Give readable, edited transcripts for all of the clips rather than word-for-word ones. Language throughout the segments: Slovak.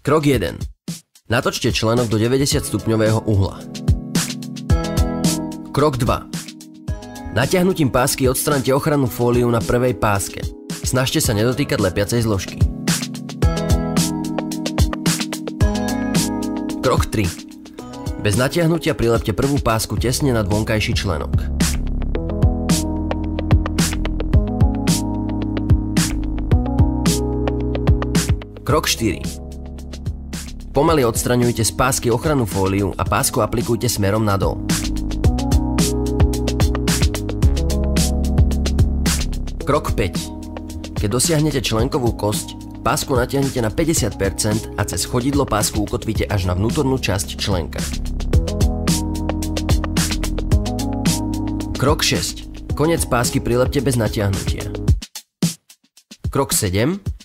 Krok 1. Natočte členok do 90 stupňového uhla. Krok 2. Natiahnutím pásky odstraňte ochrannú fóliu na prvej páske. Snažte sa nedotýkať lepiacej zložky. Krok 3. Bez natiahnutia prilepte prvú pásku tesne nad vonkajší členok. Krok 4. Pomaly odstraňujte z pásky ochrannú fóliu a pásku aplikujte smerom nadol. Krok 5. Keď dosiahnete členkovú kosť, pásku natiahnite na 50% a cez chodidlo pásku ukotvíte až na vnútornú časť členka. Krok 6. Koniec pásky prilepte bez natiahnutia. Krok 7.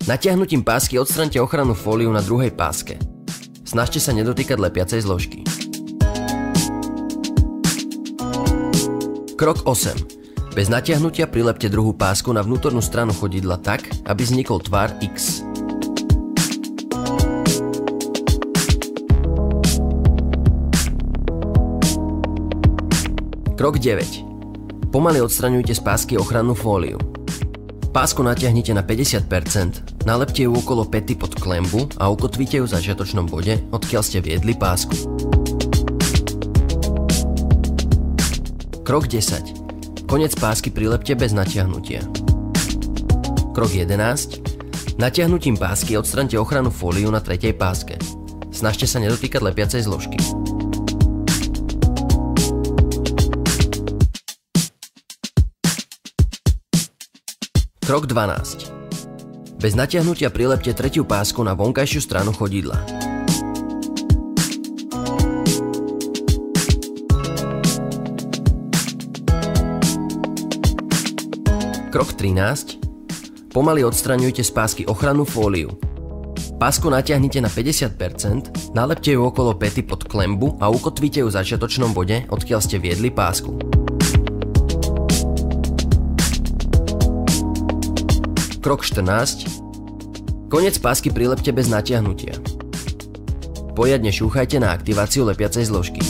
Natiahnutím pásky odstraňte ochrannú fóliu na druhej páske. Snažte sa nedotýkať lepiacej zložky. Krok 8. Bez natiahnutia prilepte druhú pásku na vnútornú stranu chodidla tak, aby vznikol tvar X. Krok 9. Pomaly odstraňujte z pásky ochrannú fóliu. Pásku natiahnite na 50%, nalepte ju okolo päty pod klembu a ukotvíte ju v začiatočnom bode, odkiaľ ste viedli pásku. Krok 10. Koniec pásky prilepte bez natiahnutia. Krok 11. Natiahnutím pásky odstraňte ochrannú fóliu na tretej páske. Snažte sa nedotýkať lepiacej zložky. Krok 12. Bez natiahnutia prilepte tretiu pásku na vonkajšiu stranu chodidla. Krok 13. Pomaly odstraňujte z pásky ochrannú fóliu. Pásku natiahnite na 50%, nalepte ju okolo päty pod klembu a ukotvíte ju v začiatočnom bode, odkiaľ ste viedli pásku. Krok 14. Koniec pásky prilepte bez natiahnutia. Poriadne šúchajte na aktiváciu lepiacej zložky.